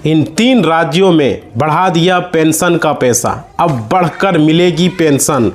इन 3 राज्यों में बढ़ा दिया पेंशन का पैसा, अब बढ़कर मिलेगी पेंशन।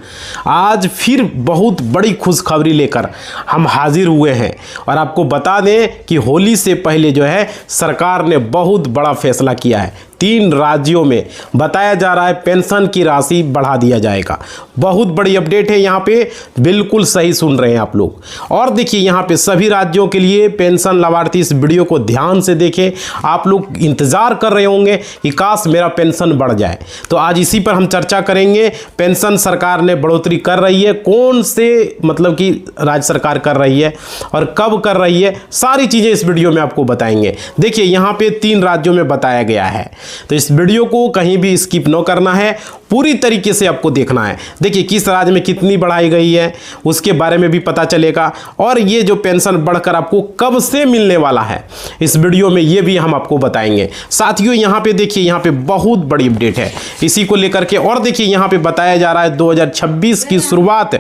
आज फिर बहुत बड़ी खुशखबरी लेकर हम हाजिर हुए हैं और आपको बता दें कि होली से पहले जो है सरकार ने बहुत बड़ा फैसला किया है। 3 राज्यों में बताया जा रहा है पेंशन की राशि बढ़ा दिया जाएगा। बहुत बड़ी अपडेट है, यहाँ पे बिल्कुल सही सुन रहे हैं आप लोग। और देखिए यहाँ पे सभी राज्यों के लिए पेंशन लाभार्थी इस वीडियो को ध्यान से देखें। आप लोग इंतजार कर रहे होंगे कि काश मेरा पेंशन बढ़ जाए, तो आज इसी पर हम चर्चा करेंगे। पेंशन सरकार ने बढ़ोतरी कर रही है, कौन से मतलब कि राज्य सरकार कर रही है और कब कर रही है, सारी चीज़ें इस वीडियो में आपको बताएंगे। देखिए यहाँ पे 3 राज्यों में बताया गया है, तो इस वीडियो को कहीं भी स्किप न करना है, पूरी तरीके से आपको देखना है। देखिए किस राज्य में कितनी बढ़ाई गई है उसके बारे में भी पता चलेगा, और ये जो पेंशन बढ़कर आपको कब से मिलने वाला है इस वीडियो में ये भी हम आपको बताएंगे। साथियों यहाँ पे देखिए, यहाँ पे बहुत बड़ी अपडेट है इसी को लेकर के। और देखिए यहाँ पे बताया जा रहा है 2026 की शुरुआत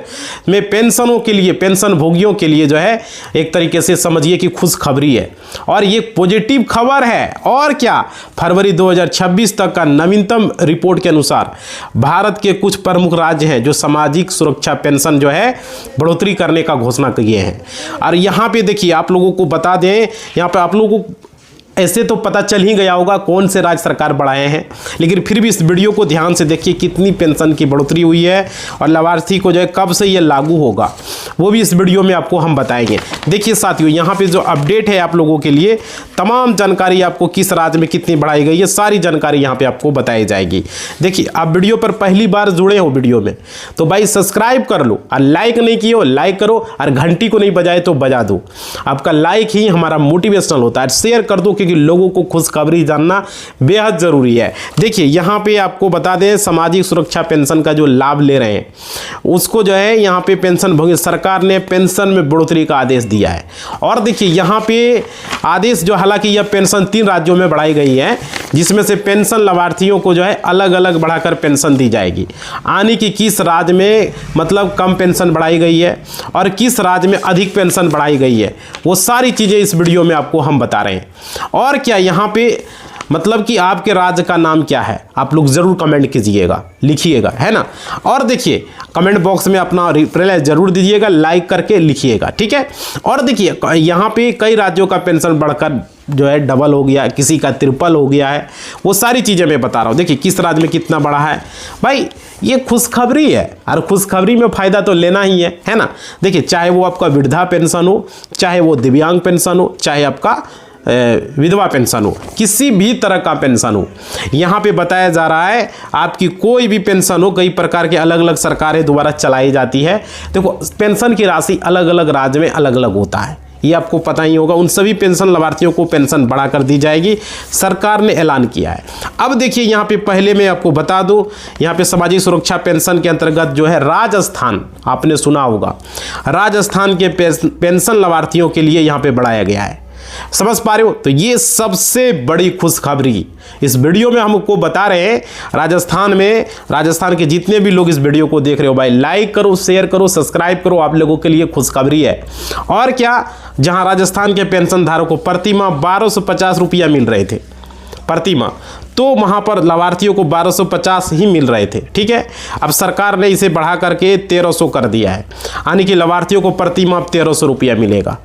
में पेंशनों के लिए, पेंशन भोगियों के लिए जो है एक तरीके से समझिए कि खुशखबरी है और ये पॉजिटिव खबर है। और क्या, फरवरी 2026 तक का नवीनतम रिपोर्ट के अनुसार भारत के कुछ प्रमुख राज्य हैं जो सामाजिक सुरक्षा पेंशन जो है बढ़ोतरी करने का घोषणा किए हैं। और यहाँ पे देखिए आप लोगों को बता दें, यहाँ पे आप लोगों को ऐसे तो पता चल ही गया होगा कौन से राज्य सरकार बढ़ाए हैं, लेकिन फिर भी इस वीडियो को ध्यान से देखिए कितनी पेंशन की बढ़ोतरी हुई है और लाभार्थी को जो है कब से ये लागू होगा वो भी इस वीडियो में आपको हम बताएंगे। देखिए साथियों यहाँ पे जो अपडेट है आप लोगों के लिए, तमाम जानकारी आपको किस राज्य में कितनी बढ़ाई गई है सारी जानकारी यहाँ पे आपको बताई जाएगी। देखिए आप वीडियो पर पहली बार जुड़े हो वीडियो में तो भाई सब्सक्राइब कर लो, और लाइक नहीं किए हो लाइक करो, और घंटी को नहीं बजाए तो बजा दो। आपका लाइक ही हमारा मोटिवेशनल होता है। शेयर कर दो क्योंकि लोगों को खुशखबरी जानना बेहद जरूरी है। देखिए यहाँ पे आपको बता दें सामाजिक सुरक्षा पेंशन का जो लाभ ले रहे हैं उसको जो है यहाँ पे पेंशन भोगी सरकार ने पेंशन में बढ़ोतरी का आदेश दिया है। और देखिए यहाँ पे आदेश जो, हालांकि यह पेंशन 3 राज्यों में बढ़ाई गई है जिसमें से पेंशन लाभार्थियों को जो है अलग अलग बढ़ाकर पेंशन दी जाएगी। आने की किस राज्य में मतलब कम पेंशन बढ़ाई गई है और किस राज्य में अधिक पेंशन बढ़ाई गई है वो सारी चीज़ें इस वीडियो में आपको हम बता रहे हैं। और क्या यहाँ पे मतलब कि आपके राज्य का नाम क्या है आप लोग ज़रूर कमेंट कीजिएगा, लिखिएगा, है ना। और देखिए कमेंट बॉक्स में अपना रिप्लाई ज़रूर दीजिएगा, लाइक करके लिखिएगा, ठीक है। और देखिए यहाँ पे कई राज्यों का पेंशन बढ़कर जो है डबल हो गया, किसी का ट्रिपल हो गया है, वो सारी चीज़ें मैं बता रहा हूँ। देखिए किस राज्य में कितना बढ़ा है भाई, ये खुशखबरी है और खुशखबरी में फ़ायदा तो लेना ही है ना। देखिए चाहे वो आपका वृद्धा पेंशन हो, चाहे वो दिव्यांग पेंशन हो, चाहे आपका विधवा पेंशन हो, किसी भी तरह का पेंशन हो, यहाँ पे बताया जा रहा है आपकी कोई भी पेंशन हो, कई प्रकार के अलग अलग सरकारें द्वारा चलाई जाती है। देखो पेंशन की राशि अलग अलग राज्य में अलग अलग होता है, ये आपको पता ही होगा। उन सभी पेंशन लाभार्थियों को पेंशन बढ़ाकर दी जाएगी, सरकार ने ऐलान किया है। अब देखिए यहाँ पे पहले मैं आपको बता दूं, यहाँ पे सामाजिक सुरक्षा पेंशन के अंतर्गत जो है राजस्थान, आपने सुना होगा, राजस्थान के पेंशन लाभार्थियों के लिए यहाँ पे बढ़ाया गया है। समझ पा रहे हो, तो ये सबसे बड़ी खुशखबरी इस वीडियो में हमको बता रहे हैं। राजस्थान के जितने भी लोग इस वीडियो को देख रहे हो भाई लाइक करो, शेयर करो, सब्सक्राइब करो, आप लोगों के लिए खुशखबरी है। और क्या, जहां राजस्थान के पेंशन धारकों को प्रति माह 1250 रुपया मिल रहे थे प्रति माह, तो वहाँ पर लाभार्थियों को 1250 ही मिल रहे थे, ठीक है। अब सरकार ने इसे बढ़ा करके 1300 कर दिया है, यानी कि लाभार्थियों को प्रति माह 1300 रुपया मिलेगा,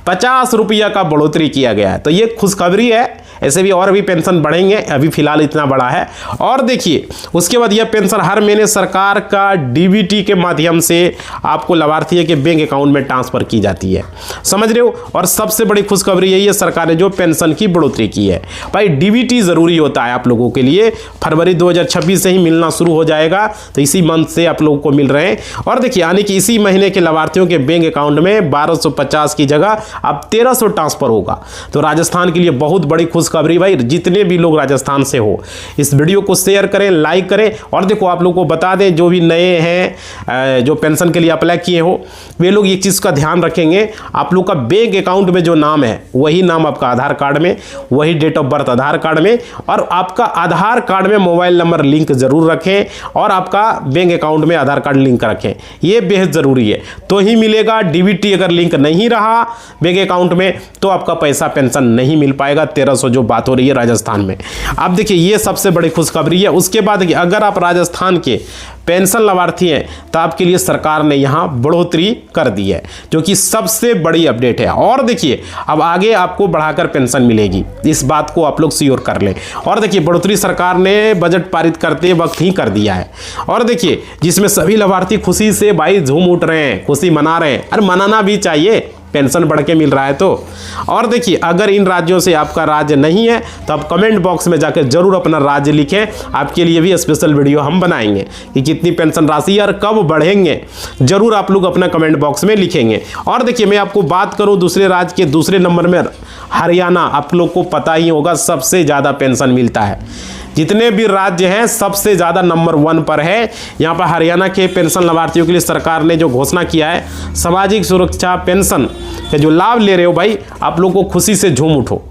50 रुपया का बढ़ोतरी किया गया है। तो ये खुशखबरी है। ऐसे भी और भी पेंशन बढ़ेंगे, अभी फिलहाल इतना बड़ा है। और देखिए उसके बाद यह पेंशन हर महीने सरकार का डीबीटी के माध्यम से आपको लाभार्थी के बैंक अकाउंट में ट्रांसफर की जाती है, समझ रहे हो। और सबसे बड़ी खुशखबरी यही है, सरकार ने जो पेंशन की बढ़ोतरी की है। भाई डीबीटी ज़रूरी होता है आप लोगों के लिए, फरवरी 2026 से ही मिलना शुरू हो जाएगा, तो इसी मंथ से आप लोगों को मिल रहे हैं। और देखिए यानी कि इसी महीने के लाभार्थियों के बैंक अकाउंट में 1250 की जगह अब 1300 ट्रांसफर होगा। तो राजस्थान के लिए बहुत बड़ी खुशखबरी। भाई जितने भी लोग राजस्थान से हो इस वीडियो को शेयर करें, लाइक करें। और देखो आप लोगों को बता दें जो भी नए हैं जो पेंशन के लिए अप्लाई किए हो वे लोग एक चीज़ का ध्यान रखेंगे, आप लोग का बैंक अकाउंट में जो नाम है वही नाम आपका आधार कार्ड में, वही date of birth Aadhaar card में, और आपका आधार कार्ड में मोबाइल नंबर लिंक जरूर रखें, और आपका बैंक अकाउंट में आधार कार्ड लिंक रखें, ये बेहद ज़रूरी है, तो ही मिलेगा। डीबीटी अगर लिंक नहीं रहा बैंक अकाउंट में तो आपका पैसा पेंशन नहीं मिल पाएगा, 1300 जो बात हो रही है राजस्थान में। अब देखिए ये सबसे बड़ी खुशखबरी है। उसके बाद देखिए अगर आप राजस्थान के पेंशन लाभार्थी हैं तो आपके लिए सरकार ने यहाँ बढ़ोतरी कर दी है, जो कि सबसे बड़ी अपडेट है। और देखिए अब आगे आपको बढ़ाकर पेंशन मिलेगी, इस बात को आप लोग श्योर कर लें। और देखिए बढ़ोतरी सरकार ने बजट पारित करते वक्त ही कर दिया है। और देखिए जिसमें सभी लाभार्थी खुशी से भाई झूम उठ रहे हैं, खुशी मना रहे हैं। अरे मनाना भी चाहिए, पेंशन बढ़ के मिल रहा है तो। और देखिए अगर इन राज्यों से आपका राज्य नहीं है तो आप कमेंट बॉक्स में जाकर जरूर अपना राज्य लिखें, आपके लिए भी स्पेशल वीडियो हम बनाएंगे कि कितनी पेंशन राशि और कब बढ़ेंगे, जरूर आप लोग अपना कमेंट बॉक्स में लिखेंगे। और देखिए मैं आपको बात करूं दूसरे राज्य के दूसरे नंबर में हरियाणा, आप लोग को पता ही होगा सबसे ज़्यादा पेंशन मिलता है। जितने भी राज्य हैं सबसे ज़्यादा नंबर 1 पर है। यहाँ पर हरियाणा के पेंशन लाभार्थियों के लिए सरकार ने जो घोषणा किया है, सामाजिक सुरक्षा पेंशन के जो लाभ ले रहे हो भाई, आप लोग को खुशी से झूम उठो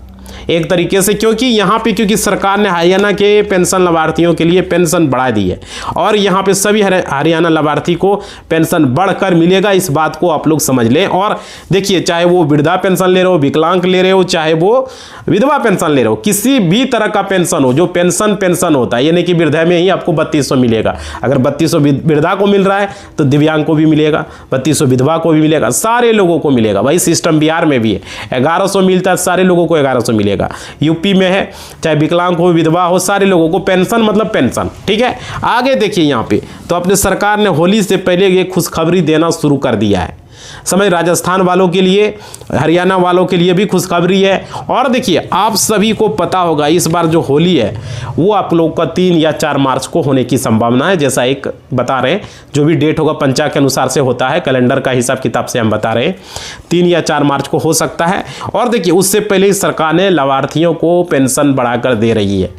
एक तरीके से, क्योंकि सरकार ने हरियाणा के पेंशन लाभार्थियों के लिए पेंशन बढ़ा दी है और यहाँ पे सभी हरियाणा लाभार्थी को पेंशन बढ़कर मिलेगा, इस बात को आप लोग समझ लें। और देखिए चाहे वो वृद्धा पेंशन ले रहे हो, विकलांग ले रहे हो, चाहे वो विधवा पेंशन ले रहे हो, किसी भी तरह का पेंशन हो, जो पेंशन होता है, यानी कि वृद्धा में ही आपको 3200 मिलेगा। अगर 3200 वृद्धा को मिल रहा है तो दिव्यांग को भी मिलेगा, 3200 विधवा को भी मिलेगा, सारे लोगों को मिलेगा भाई। सिस्टम बिहार में भी है, 1100 मिलता है, सारे लोगों को 1100 मिलेगा। यूपी में है, चाहे विकलांग हो विधवा हो, सारे लोगों को पेंशन मतलब पेंशन, ठीक है। आगे देखिए यहाँ पे तो अपने सरकार ने होली से पहले ये खुशखबरी देना शुरू कर दिया है। समझ, राजस्थान वालों के लिए, हरियाणा वालों के लिए भी खुशखबरी है। और देखिए आप सभी को पता होगा इस बार जो होली है वो आप लोग का 3 या 4 मार्च को होने की संभावना है, जैसा एक बता रहे हैं, जो भी डेट होगा पंचांग के अनुसार से होता है, कैलेंडर का हिसाब किताब से हम बता रहे हैं 3 या 4 मार्च को हो सकता है। और देखिए उससे पहले ही सरकार ने लाभार्थियों को पेंशन बढ़ाकर दे रही है,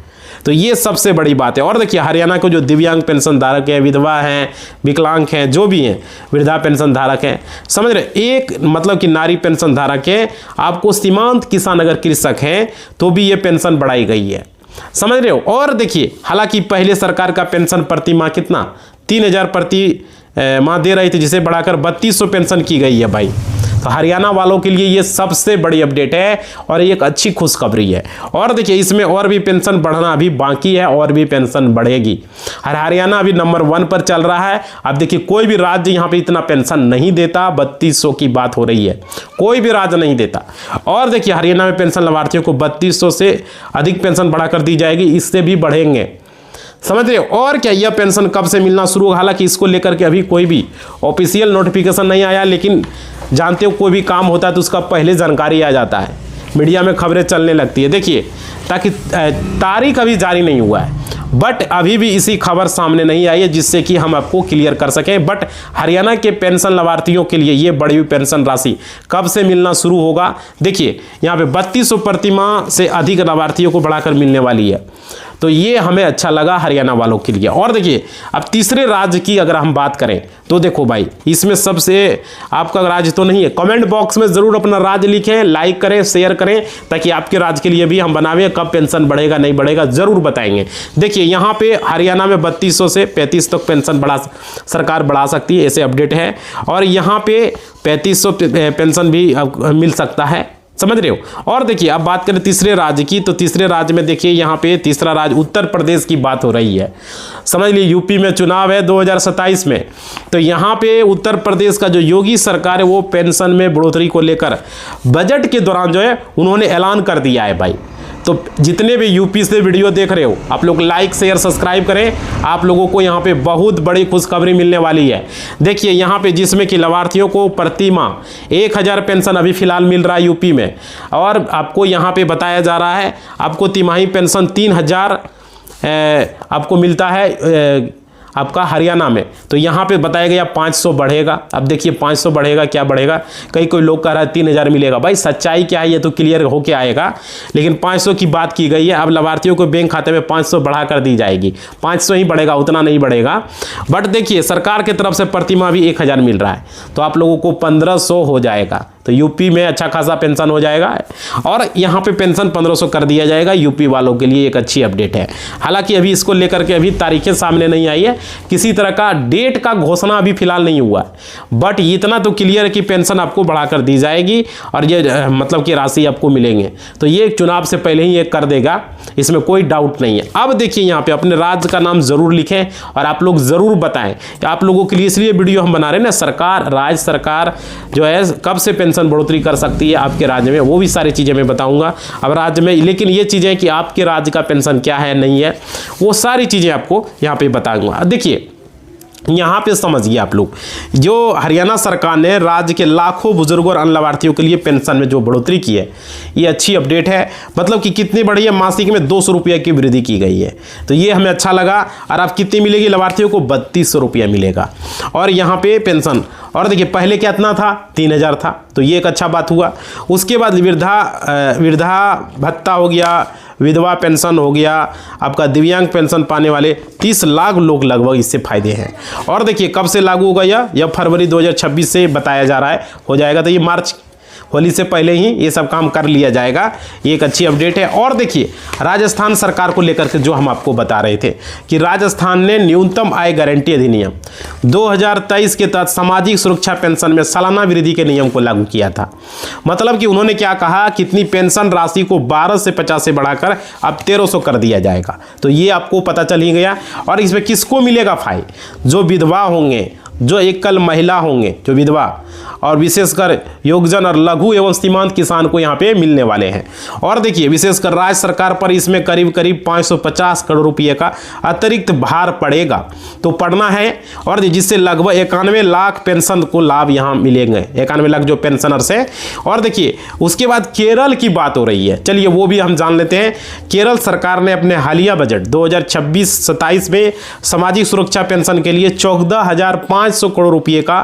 तो ये सबसे बड़ी बात है। और देखिए हरियाणा को जो दिव्यांग पेंशन धारक हैं, विधवा हैं, विकलांग हैं, जो भी हैं, वृद्धा पेंशन धारक हैं, समझ रहे, एक मतलब कि नारी पेंशन धारक है, आपको सीमांत किसान अगर कृषक हैं तो भी ये पेंशन बढ़ाई गई है, समझ रहे हो। और देखिए हालांकि पहले सरकार का पेंशन प्रति माह कितना 3000 प्रति माह दे रही थी, जिसे बढ़ाकर 3200 पेंशन की गई है भाई। तो हरियाणा वालों के लिए ये सबसे बड़ी अपडेट है और एक अच्छी खुशखबरी है। और देखिए इसमें और भी पेंशन बढ़ना अभी बाकी है, और भी पेंशन बढ़ेगी। हरियाणा अभी नंबर 1 पर चल रहा है। अब देखिए कोई भी राज्य यहाँ पे इतना पेंशन नहीं देता, 3200 की बात हो रही है, कोई भी राज्य नहीं देता। और देखिए हरियाणा में पेंशन लाभार्थियों को 3200 से अधिक पेंशन बढ़ाकर दी जाएगी, इससे भी बढ़ेंगे, समझ रहे हो। और क्या यह पेंशन कब से मिलना शुरू होगा, हालांकि इसको लेकर के अभी कोई भी ऑफिशियल नोटिफिकेशन नहीं आया, लेकिन जानते हो कोई भी काम होता है तो उसका पहले जानकारी आ जाता है, मीडिया में खबरें चलने लगती है। देखिए ताकि तारीख अभी जारी नहीं हुआ है, बट अभी भी इसी खबर सामने नहीं आई है जिससे कि हम आपको क्लियर कर सकें। बट हरियाणा के पेंशन लाभार्थियों के लिए ये बढ़ी हुई पेंशन राशि कब से मिलना शुरू होगा, देखिए यहाँ पे 3200 प्रति माह से अधिक लाभार्थियों को बढ़ाकर मिलने वाली है, तो ये हमें अच्छा लगा हरियाणा वालों के लिए। और देखिए अब तीसरे राज्य की अगर हम बात करें तो देखो भाई इसमें सबसे आपका राज्य तो नहीं है, कमेंट बॉक्स में ज़रूर अपना राज्य लिखें, लाइक करें, शेयर करें, ताकि आपके राज्य के लिए भी हम बनावे, कब पेंशन बढ़ेगा नहीं बढ़ेगा ज़रूर बताएंगे। देखिए यहाँ पे हरियाणा में 3200 से 35 तक पेंशन सरकार बढ़ा सकती है, ऐसे अपडेट है। और यहाँ पे 3500 पेंशन भी मिल सकता है, समझ रहे हो। और देखिए अब बात करें तीसरे राज्य की, तो तीसरे राज्य में देखिए यहाँ पे तीसरा राज्य उत्तर प्रदेश की बात हो रही है। समझ लीजिए यूपी में चुनाव है 2027 में, तो यहाँ पे उत्तर प्रदेश का जो योगी सरकार है वो पेंशन में बढ़ोतरी को लेकर बजट के दौरान जो है उन्होंने ऐलान कर दिया है भाई। तो जितने भी यूपी से वीडियो देख रहे हो आप लोग लाइक शेयर सब्सक्राइब करें, आप लोगों को यहाँ पे बहुत बड़ी खुशखबरी मिलने वाली है। देखिए यहाँ पे जिसमें कि लाभार्थियों को प्रति माह 1000 पेंशन अभी फिलहाल मिल रहा है यूपी में, और आपको यहाँ पे बताया जा रहा है आपको तिमाही पेंशन 3000 आपको मिलता है आपका हरियाणा में। तो यहाँ पे बताया गया 500 बढ़ेगा। अब देखिए 500 बढ़ेगा, क्या बढ़ेगा, कोई लोग कह रहा है 3000 मिलेगा। भाई सच्चाई क्या है ये तो क्लियर होके आएगा, लेकिन 500 की बात की गई है। अब लाभार्थियों को बैंक खाते में 500 बढ़ा कर दी जाएगी, 500 ही बढ़ेगा, उतना नहीं बढ़ेगा। बट देखिए सरकार की तरफ से प्रतिमाह भी 1000 मिल रहा है, तो आप लोगों को 1500 हो जाएगा। तो तो यूपी में अच्छा खासा पेंशन हो जाएगा और यहाँ पे पेंशन 1500 कर दिया जाएगा यूपी वालों के लिए। एक अच्छी अपडेट है। हालांकि अभी इसको लेकर के अभी तारीखें सामने नहीं आई है, किसी तरह का डेट का घोषणा अभी फिलहाल नहीं हुआ है, बट इतना तो क्लियर है कि पेंशन आपको बढ़ाकर दी जाएगी और ये मतलब कि राशि आपको मिलेंगे। तो ये चुनाव से पहले ही ये कर देगा, इसमें कोई डाउट नहीं है। अब देखिए यहाँ पे अपने राज्य का नाम जरूर लिखें और आप लोग जरूर बताएं कि आप लोगों के लिए इसलिए वीडियो हम बना रहे हैं ना, सरकार राज्य सरकार जो है कब से पेंशन बढ़ोतरी कर सकती है आपके राज्य में, वो भी सारी चीज़ें मैं बताऊंगा अब राज्य में। लेकिन ये चीज़ें कि आपके राज्य का पेंशन क्या है नहीं है, वो सारी चीज़ें आपको यहाँ पे बताऊंगा। देखिए यहाँ पे समझिए आप लोग, जो हरियाणा सरकार ने राज्य के लाखों बुजुर्गों और अन्य लाभार्थियों के लिए पेंशन में जो बढ़ोतरी की है, ये अच्छी अपडेट है। मतलब कि कितनी बड़ी है, मासिक में 200 रुपये की वृद्धि की गई है, तो ये हमें अच्छा लगा। और अब कितनी मिलेगी लाभार्थियों को, 3200 रुपया मिलेगा। और यहाँ पे पेंशन, और देखिए पहले कितना था, 3000 था, तो ये एक अच्छा बात हुआ। उसके बाद वृद्धा भत्ता हो गया, विधवा पेंशन हो गया, आपका दिव्यांग पेंशन पाने वाले 30 लाख लोग लगभग इससे फायदे हैं। और देखिए कब से लागू होगा, यह फरवरी 2026 से बताया जा रहा है हो जाएगा, तो ये मार्च होली से पहले ही ये सब काम कर लिया जाएगा। ये एक अच्छी अपडेट है। और देखिए राजस्थान सरकार को लेकर के जो हम आपको बता रहे थे कि राजस्थान ने न्यूनतम आय गारंटी अधिनियम 2023 के तहत सामाजिक सुरक्षा पेंशन में सालाना वृद्धि के नियम को लागू किया था। मतलब कि उन्होंने क्या कहा, कितनी पेंशन राशि को 12 से 50 से बढ़ाकर अब 1300 कर दिया जाएगा। तो ये आपको पता चल ही गया। और इसमें किसको मिलेगा फायदा, जो विधवा होंगे, जो एकल महिला होंगे, जो विधवा, और विशेषकर योगजन और लघु एवं सीमांत किसान को यहाँ पे मिलने वाले हैं। और देखिए विशेषकर राज्य सरकार पर इसमें करीब 550 करोड़ रुपये का अतिरिक्त भार पड़ेगा, तो पड़ना है। और जिससे लगभग 91 लाख पेंशन को लाभ यहाँ मिलेंगे, 91 लाख जो पेंशनर्स हैं। और देखिए उसके बाद केरल की बात हो रही है, चलिए वो भी हम जान लेते हैं। केरल सरकार ने अपने हालिया बजट 2026-27 में सामाजिक सुरक्षा पेंशन के लिए 14,500 करोड़ रुपये का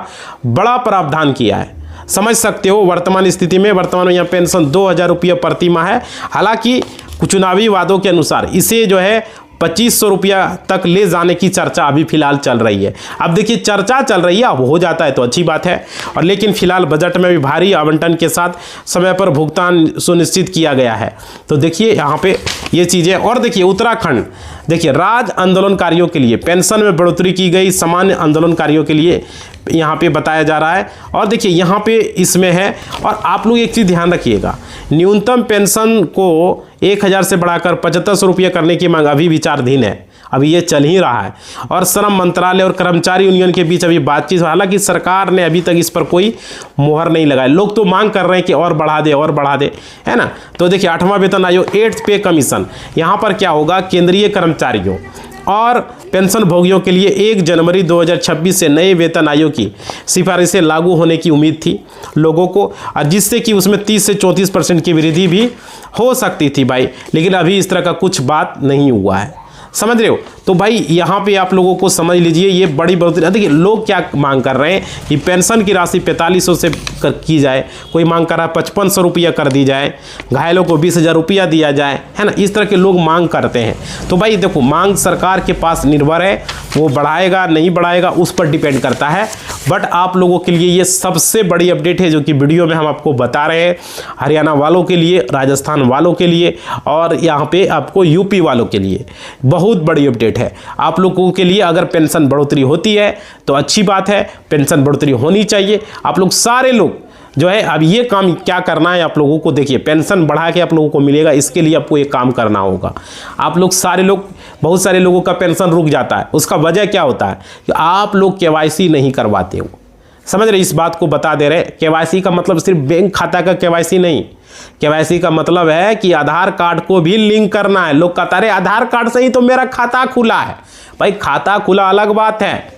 बड़ा प्रावधान किया है। समझ सकते हो वर्तमान स्थिति में, वर्तमान में यहाँ पेंशन 2000 रुपये प्रति माह है। हालांकि चुनावी वादों के अनुसार इसे जो है 2500 रुपया तक ले जाने की चर्चा अभी फिलहाल चल रही है। अब देखिए चर्चा चल रही है, अब हो जाता है तो अच्छी बात है। और लेकिन फिलहाल बजट में भी भारी आवंटन के साथ समय पर भुगतान सुनिश्चित किया गया है। तो देखिए यहाँ पे ये चीज़ें। और देखिए उत्तराखंड, देखिए राज्य आंदोलनकारियों के लिए पेंशन में बढ़ोतरी की गई, सामान्य आंदोलनकारियों के लिए यहाँ पे बताया जा रहा है। और देखिए यहाँ पे इसमें है, और आप लोग एक चीज़ ध्यान रखिएगा, न्यूनतम पेंशन को 1000 से बढ़ाकर 7500 रुपये करने की मांग अभी विचाराधीन है, अभी ये चल ही रहा है। और श्रम मंत्रालय और कर्मचारी यूनियन के बीच अभी बातचीत, हालांकि सरकार ने अभी तक इस पर कोई मुहर नहीं लगाई। लोग तो मांग कर रहे हैं कि और बढ़ा दे, और बढ़ा दे, है ना। तो देखिए 8वां वेतन आयोग, 8th पे कमीशन, यहाँ पर क्या होगा, केंद्रीय कर्मचारियों और पेंशन भोगियों के लिए 1 जनवरी 2026 से नए वेतन आयोग की सिफारिशें लागू होने की उम्मीद थी लोगों को, और जिससे कि उसमें 30 से 34% की वृद्धि भी हो सकती थी भाई। लेकिन अभी इस तरह का कुछ बात नहीं हुआ है, समझ रहे हो। तो भाई यहाँ पे आप लोगों को समझ लीजिए ये बड़ी बढ़ोतरी। देखिए लोग क्या मांग कर रहे हैं कि पेंशन की राशि 4500 से की जाए, कोई मांग कर रहा है 5500 रुपया कर दी जाए, घायलों को 20,000 रुपया दिया जाए, है ना। इस तरह के लोग मांग करते हैं। तो भाई देखो मांग सरकार के पास निर्भर है, वो बढ़ाएगा नहीं बढ़ाएगा उस पर डिपेंड करता है। बट आप लोगों के लिए ये सबसे बड़ी अपडेट है जो कि वीडियो में हम आपको बता रहे हैं, हरियाणा वालों के लिए, राजस्थान वालों के लिए, और यहाँ पे आपको यूपी वालों के लिए बहुत बड़ी अपडेट है। आप लोगों के लिए अगर पेंशन बढ़ोतरी होती है तो अच्छी बात है, पेंशन बढ़ोतरी होनी चाहिए। आप लोग सारे लोग जो है अब ये काम क्या करना है आप लोगों को, देखिए पेंशन बढ़ा के आप लोगों को मिलेगा, इसके लिए आपको ये काम करना होगा। आप लोग सारे लोग, बहुत सारे लोगों का पेंशन रुक जाता है, उसका वजह क्या होता है कि आप लोग केवाईसी नहीं करवाते हो, समझ रहे। इस बात को बता दे रहे, केवाईसी का मतलब सिर्फ बैंक खाता का केवाईसी नहीं, केवाईसी का मतलब है कि आधार कार्ड को भी लिंक करना है। लोग कहता है आधार कार्ड से ही तो मेरा खाता खुला है, भाई खाता खुला अलग बात है,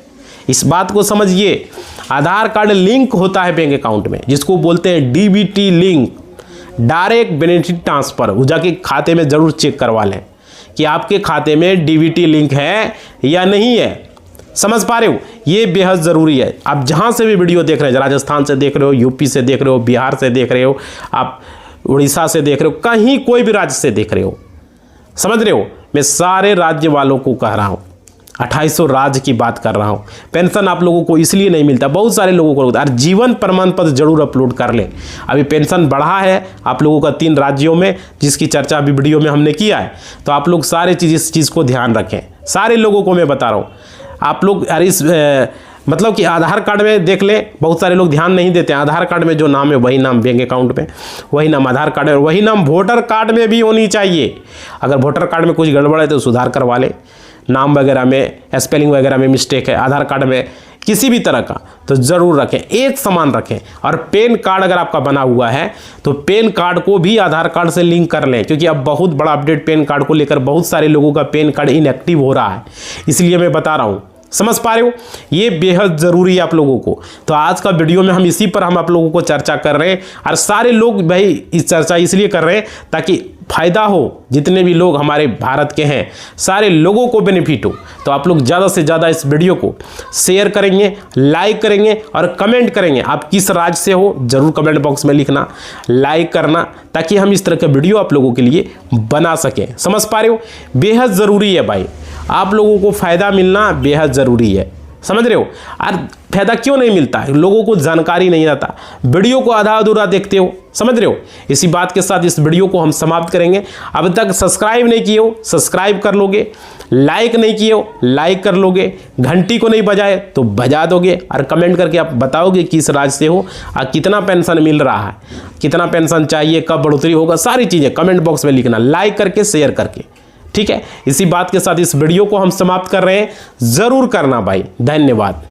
इस बात को समझिए। आधार कार्ड लिंक होता है बैंक अकाउंट में, जिसको बोलते हैं DBT link, direct benefit transfer. वो जाके खाते में जरूर चेक करवा लें कि आपके खाते में डीबीटी लिंक है या नहीं है, समझ पा रहे हो, ये बेहद ज़रूरी है। आप जहाँ से भी वीडियो देख रहे हैं, राजस्थान से देख रहे हो, यूपी से देख रहे हो, बिहार से देख रहे हो, आप उड़ीसा से देख रहे हो, कहीं कोई भी राज्य से देख रहे हो, समझ रहे हो, मैं सारे राज्य वालों को कह रहा हूँ 2800 राज्य की बात कर रहा हूँ। पेंशन आप लोगों को इसलिए नहीं मिलता, बहुत सारे लोगों को होता है। और जीवन प्रमाण पत्र जरूर अपलोड कर लें। अभी पेंशन बढ़ा है आप लोगों का 3 राज्यों में, जिसकी चर्चा अभी वीडियो में हमने किया है। तो आप लोग सारे इस चीज़ को ध्यान रखें। सारे लोगों को मैं बता रहा हूँ, आप लोग अरे इस मतलब कि आधार कार्ड में देख लें, बहुत सारे लोग ध्यान नहीं देते हैं। आधार कार्ड में जो नाम है वही नाम बैंक अकाउंट में, वही नाम आधार कार्ड में, और वही नाम वोटर कार्ड में भी होनी चाहिए। अगर वोटर कार्ड में कुछ गड़बड़ है तो सुधार करवा लें। नाम वगैरह में, स्पेलिंग वगैरह में मिस्टेक है, आधार कार्ड में किसी भी तरह का, तो ज़रूर रखें, एक समान रखें। और पैन कार्ड अगर आपका बना हुआ है तो पैन कार्ड को भी आधार कार्ड से लिंक कर लें, क्योंकि अब बहुत बड़ा अपडेट पैन कार्ड को लेकर बहुत सारे लोगों का पैन कार्ड इनएक्टिव हो रहा है, इसलिए मैं बता रहा हूँ। समझ पा रहे हो, ये बेहद ज़रूरी है आप लोगों को। तो आज का वीडियो में हम इसी पर हम आप लोगों को चर्चा कर रहे हैं। और सारे लोग भाई इस चर्चा इसलिए कर रहे हैं ताकि फ़ायदा हो, जितने भी लोग हमारे भारत के हैं सारे लोगों को बेनिफिट हो। तो आप लोग ज़्यादा से ज़्यादा इस वीडियो को शेयर करेंगे, लाइक करेंगे और कमेंट करेंगे। आप किस राज्य से हो ज़रूर कमेंट बॉक्स में लिखना, लाइक करना, ताकि हम इस तरह के वीडियो आप लोगों के लिए बना सकें। समझ पा रहे हो, बेहद ज़रूरी है भाई, आप लोगों को फ़ायदा मिलना बेहद ज़रूरी है। समझ रहे हो। और फायदा क्यों नहीं मिलता है, लोगों को जानकारी नहीं रहता, वीडियो को आधा अधूरा देखते हो। समझ रहे हो। इसी बात के साथ इस वीडियो को हम समाप्त करेंगे। अब तक सब्सक्राइब नहीं किए हो सब्सक्राइब कर लोगे, लाइक नहीं किए हो लाइक कर लोगे, घंटी को नहीं बजाए तो बजा दोगे, और कमेंट करके आप बताओगे किस राज्य से हो और कितना पेंशन मिल रहा है, कितना पेंशन चाहिए, कब बढ़ोतरी होगा, सारी चीज़ें कमेंट बॉक्स में लिखना, लाइक करके शेयर करके। ठीक है। इसी बात के साथ इस वीडियो को हम समाप्त कर रहे हैं। ज़रूर करना भाई। धन्यवाद।